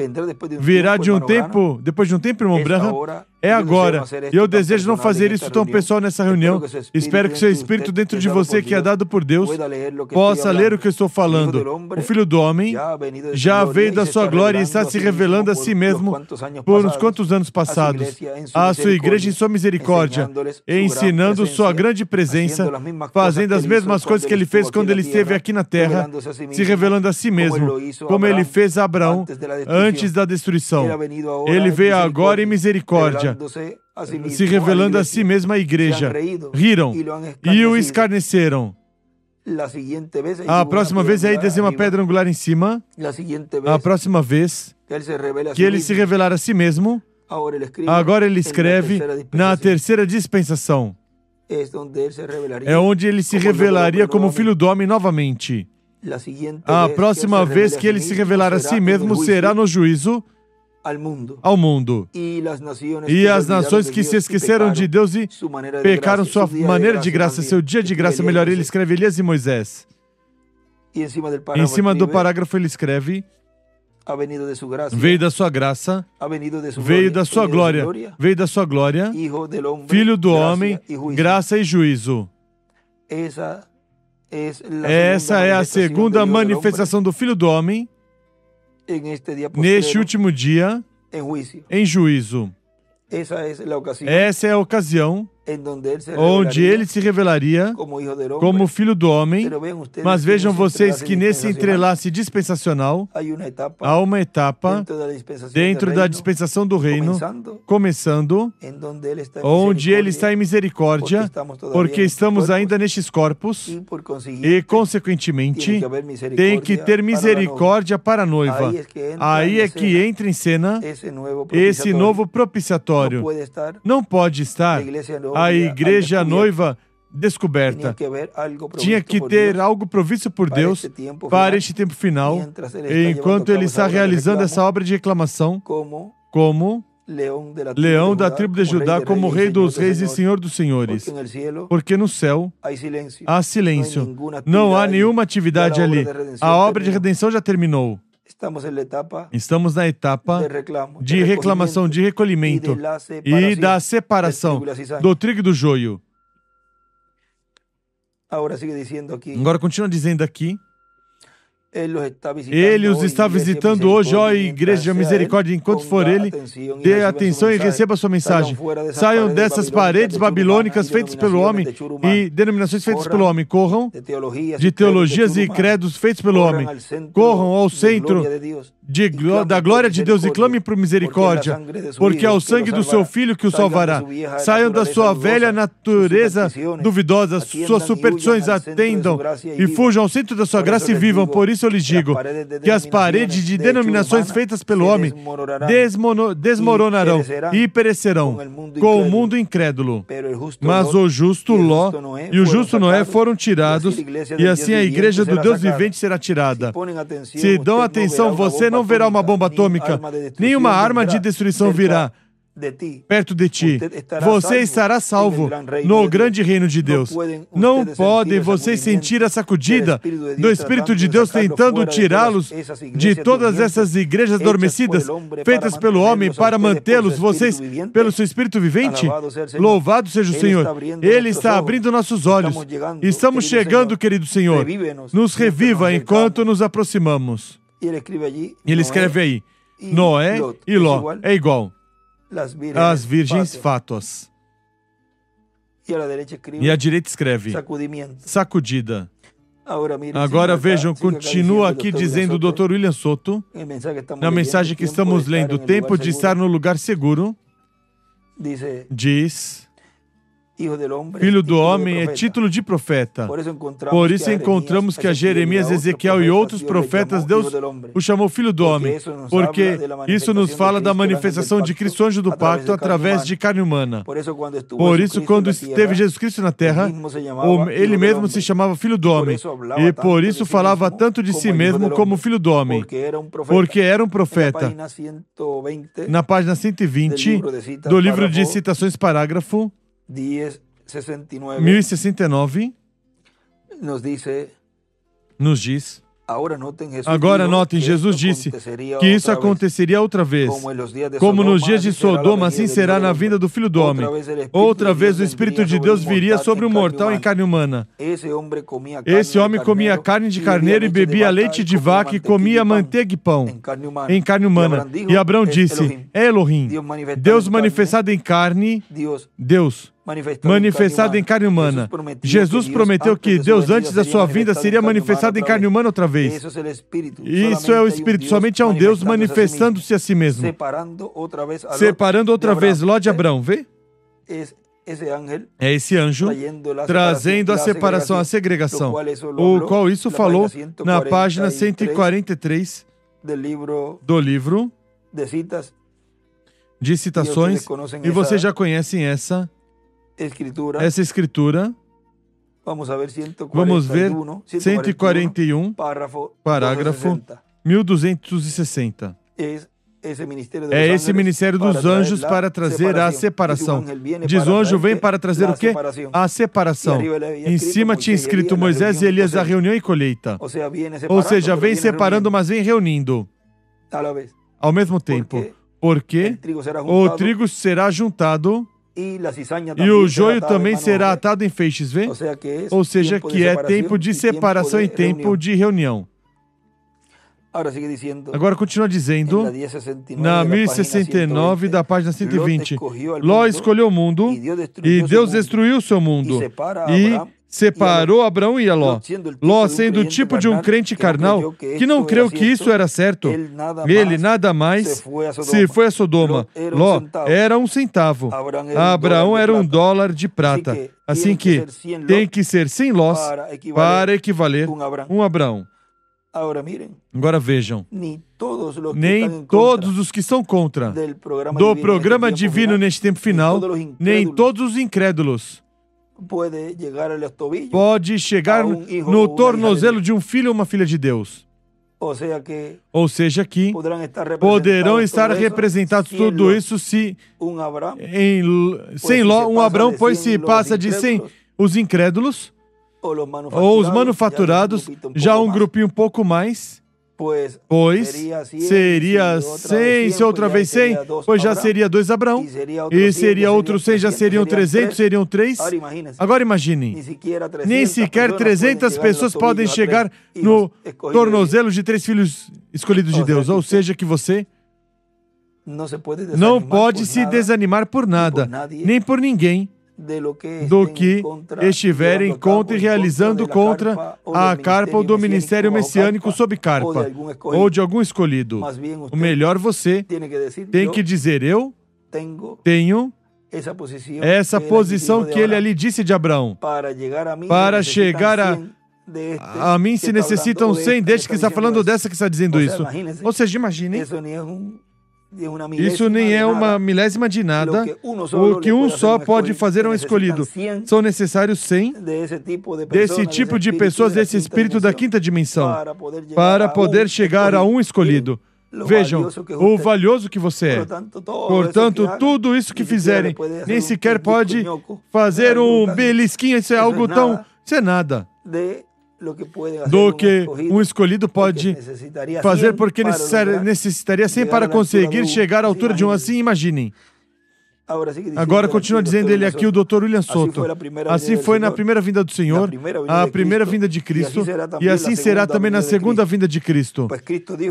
virá de um tempo, depois de um tempo, irmão Branham, é agora. E eu desejo não fazer isso tão pessoal nessa reunião. Espero que o seu espírito dentro de você, que é dado por Deus, possa ler o que eu estou falando. O Filho do Homem já veio da sua glória e está se revelando a si mesmo por uns quantos anos passados. A sua igreja em sua misericórdia, ensinando sua grande presença, fazendo as mesmas coisas que ele fez quando ele esteve aqui na terra, se revelando a si mesmo, como ele fez a Abraão antes da destruição. Ele veio agora em misericórdia, se revelando a si mesmo à igreja. Riram e o escarneceram. A próxima vez, aí desenha uma pedra angular em cima. A próxima vez que ele se revelar a si mesmo, agora ele escreve na terceira dispensação. É onde ele se revelaria como Filho do Homem novamente. A próxima vez que ele se revelar a si mesmo será no juízo ao mundo. E as nações que se esqueceram de Deus e pecaram sua maneira de graça, seu dia de graça, melhor, ele escreve Elias e Moisés. Em cima do parágrafo ele escreve, veio da sua graça, veio da sua glória, veio da sua glória, Filho do Homem, graça e juízo. Essa é a segunda manifestação do Filho do Homem neste último dia, em juízo. Essa é a ocasião onde ele se revelaria como Filho do Homem. Mas vejam vocês que nesse entrelace dispensacional há uma etapa dentro da dispensação do reino, começando, onde ele está em misericórdia, porque estamos ainda nestes corpos e, consequentemente, tem que ter misericórdia para a noiva. Aí é que entra em cena esse novo propiciatório. Não pode estar a igreja noiva descoberta. Tinha que ter algo provisto por Deus para este tempo final, enquanto ele está realizando essa obra de reclamação como leão da tribo de Judá, como rei dos reis e senhor dos senhores. Porque no céu há silêncio. Não há nenhuma atividade ali. A obra de redenção já terminou. Estamos na etapa de reclamação, de recolhimento e da separação do trigo e do joio. Agora continua dizendo aqui, Ele os está visitando hoje, ó Igreja Misericórdia, enquanto for Ele, dê atenção e receba a sua mensagem. Saiam dessas paredes babilônicas feitas pelo homem e denominações feitas pelo homem. Corram de teologias e credos feitos pelo homem. Corram ao centro da glória de Deus e clamem por misericórdia, porque é o sangue do seu Filho que o salvará. Saiam da sua velha natureza duvidosa, suas superstições atendam e fujam ao centro da sua graça e vivam. Por isso eu lhes digo que as paredes de denominações feitas pelo homem desmoronarão e perecerão com o mundo incrédulo. Mas o justo Ló e o justo Noé foram tirados, e assim a igreja do Deus vivente será tirada. Se dão atenção, você não verá uma bomba atômica, nenhuma arma de destruição virá perto de ti. Você estará salvo no grande reino de Deus. Não podem vocês sentir a sacudida do Espírito de Deus tentando tirá-los de todas essas igrejas adormecidas feitas pelo homem para mantê-los, vocês, pelo seu Espírito vivente? Louvado seja o Senhor. Ele está abrindo nossos olhos. Estamos chegando, querido Senhor. Nos reviva enquanto nos aproximamos. Ele escreve aí, Noé e Ló é igual. As virgens fátuas. E à direita escreve sacudida. Agora vejam, continua aqui dizendo o Dr. William Soto, na mensagem que estamos lendo, o tempo de estar no lugar seguro, diz: Filho do homem é título de profeta. Por isso encontramos que a Jeremias, Ezequiel e outros profetas, Deus o chamou Filho do Homem, porque isso nos fala da manifestação de Cristo, anjo do pacto, através de carne humana. Por isso, quando esteve Jesus Cristo na terra, ele mesmo se chamava Filho do Homem, e por isso falava tanto de si mesmo como Filho do Homem, porque era um profeta. Na página 120 do livro de citações, parágrafo 1069, nos diz: Agora notem, Jesus disse que isso aconteceria outra vez. Como nos dias de Sodoma, assim será na vinda do Filho do Homem. Outra vez o Espírito de Deus viria sobre um mortal em carne humana. Esse homem comia carne de carneiro e bebia leite de vaca e comia manteiga e pão em carne humana. E Abraão disse: É Elohim, Deus manifestado em carne, Deus manifestado em carne humana. Jesus prometeu que Deus, antes da sua vinda, seria manifestado em carne humana outra vez. Isso é o Espírito. Somente há um Deus manifestando-se a si mesmo. Separando outra vez Ló de Abraão. Vê? É esse anjo trazendo a separação, a segregação, o qual isso falou na página 143 do livro de citações, e vocês já conhecem essa escritura. Vamos ver 141, parágrafo 1260. É esse ministério dos anjos para trazer a separação. Diz o anjo, vem para trazer o quê? A separação. Em cima tinha escrito Moisés e Elias, a reunião e colheita. Ou seja, vem separando, mas vem reunindo ao mesmo tempo. Porque o trigo será juntado e o joio também será atado em feixes, vê? Ou seja, que é tempo de separação e tempo de reunião. Agora continua dizendo, na 1069 da página 120, Ló escolheu o mundo e Deus destruiu o seu mundo e separou Abraão e a Ló. Ló, sendo o tipo de um crente carnal que não creu que isso era certo, ele nada mais se foi a Sodoma. Ló era 1 centavo. Abraão era $1 de prata. Assim que tem que ser 100 Lós para equivaler um Abraão. Agora vejam, nem todos os que são contra do programa divino neste tempo final, nem todos os incrédulos pode chegar no tornozelo de um filho ou uma filha de Deus. Ou seja que poderão estar representados tudo isso se sem Ló, um Abraão, pois se passa de 100 os incrédulos ou os manufaturados, já um grupinho um pouco mais, Pois seria 100, se outra vez 100, pois já seria 2 Abraão. E seria outro 100, já seriam 300, seriam 3. Agora imaginem, nem sequer 300 pessoas podem chegar no tornozelo de 3 filhos escolhidos de Deus. Ou seja, que você não pode se desanimar por nada, nem por ninguém, do que estiverem contra e realizando contra a carpa ou do ministério messiânico sob carpa, ou de algum escolhido. O melhor você tem que dizer, eu tenho essa posição que ele ali disse de Abraão. Para chegar a mim se necessitam 100 destes que está falando dessa que está dizendo isso. Ou seja, imaginem, isso nem é uma milésima de nada. O que um só pode fazer é um escolhido. São necessários 100 desse tipo de pessoas, desse espírito da quinta dimensão, para poder chegar a um escolhido. Vejam, o valioso que você é. Portanto, tudo isso que fizerem, nem sequer pode fazer um belisquinho, isso é algo tão... Isso é nada do que um escolhido pode fazer, porque necessitaria 100 para conseguir chegar à altura de um assim, imaginem. Agora continua dizendo ele aqui, o Dr. William Soto. Assim foi na primeira vinda do Senhor, a primeira vinda de Cristo, e assim será também na segunda vinda de Cristo.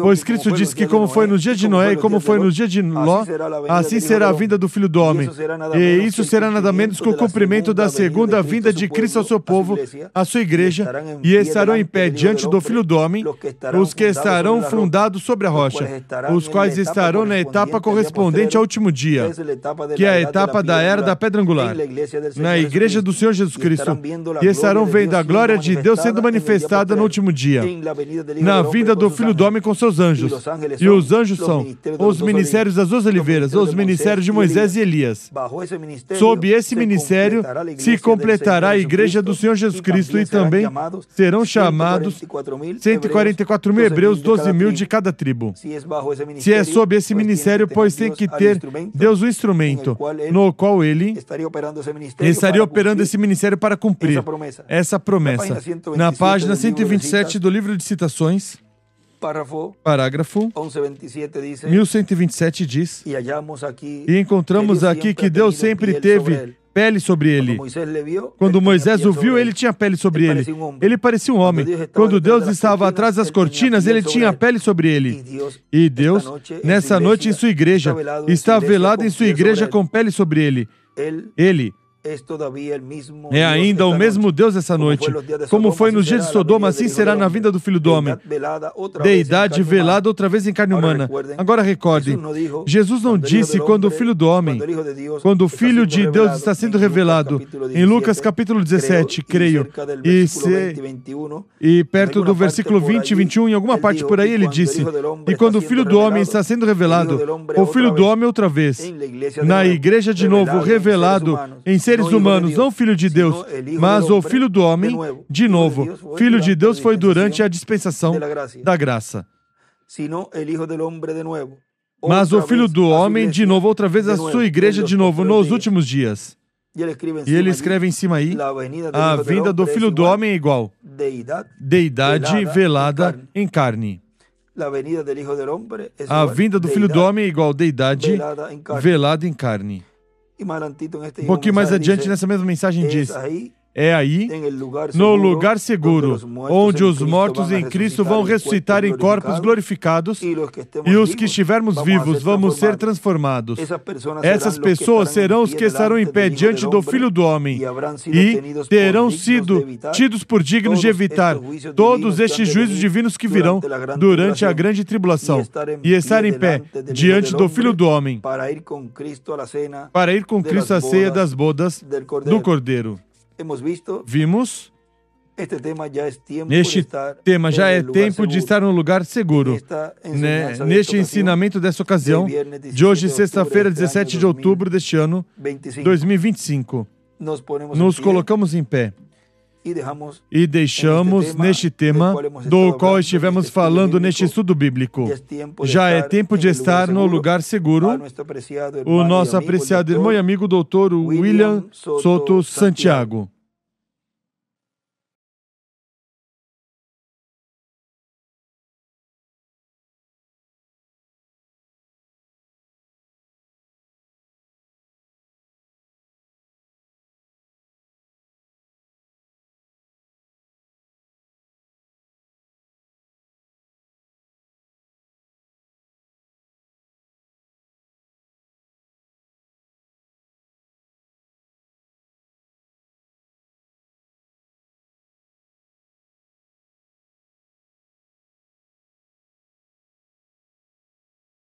Pois Cristo disse que como foi nos dias de Noé e como foi nos dias de Ló, assim será a vinda do Filho do Homem. E isso será nada menos que o cumprimento da segunda vinda de Cristo ao seu povo, à sua igreja, e estarão em pé diante do Filho do Homem, os que estarão fundados sobre a rocha, os quais estarão na etapa correspondente ao último dia, que é a etapa da era da pedra angular, na igreja do Senhor Jesus Cristo, e estarão vendo a glória de Deus sendo manifestada no último dia, na vinda do Filho do Homem com seus anjos. E os anjos são os ministérios das 12 oliveiras, os ministérios de Moisés e Elias. Sob esse ministério se completará a igreja do Senhor Jesus Cristo, e também serão chamados 144 mil hebreus, 12 mil de cada tribo. Se é sob esse ministério, pois tem que ter Deus um instrumento, no qual ele estaria operando esse ministério para cumprir essa promessa. Na página 127 do livro de citações, parágrafo 1127 diz: e encontramos aqui que Deus sempre teve pele sobre ele. Quando Moisés o viu, ele tinha pele sobre ele. Ele parecia um homem. Quando Deus estava atrás das cortinas, ele tinha pele sobre ele. E Deus, nessa noite em sua igreja, está velado em sua igreja com pele sobre ele. Ele é ainda o mesmo Deus essa noite. Como foi nos dias de Sodoma, assim será na vinda do Filho do Homem. Deidade velada outra vez em carne humana. Agora recordem, Jesus não disse quando o Filho do Homem, quando o Filho de Deus está sendo revelado. Em Lucas capítulo 17, creio, e perto do versículo 20 e 21, em alguma parte por aí, ele disse: e quando o Filho do Homem está sendo revelado, o Filho do Homem outra vez, na igreja de novo, revelado em seres humanos, não Filho de Deus, mas o Filho do Homem, de novo. Filho de Deus foi durante a dispensação da graça. Mas o Filho do Homem, de novo, outra vez, a sua igreja, de novo, nos últimos dias. E ele escreve em cima aí: a vinda do Filho do Homem é igual deidade velada em carne. A vinda do Filho do Homem é igual deidade velada em carne. Um pouquinho mais adiante nessa mesma mensagem diz: é aí, no lugar seguro, onde os mortos em Cristo vão ressuscitar em corpos glorificados, e os que estivermos vivos vamos ser transformados. Essas pessoas serão os que estarão em pé diante do Filho do Homem, e terão sido tidos por dignos de evitar todos estes juízos divinos que virão durante a grande tribulação, e estar em pé diante do Filho do Homem, para ir com Cristo à ceia das bodas do Cordeiro. Vimos, neste tema já é tempo de estar no lugar seguro. Neste ensinamento dessa ocasião, de hoje, sexta-feira, 17 de outubro deste ano, 2025, nos colocamos em pé e deixamos neste tema do qual estivemos falando neste estudo bíblico. Já é tempo de estar no lugar seguro. O nosso apreciado irmão e amigo Dr. William Soto Santiago.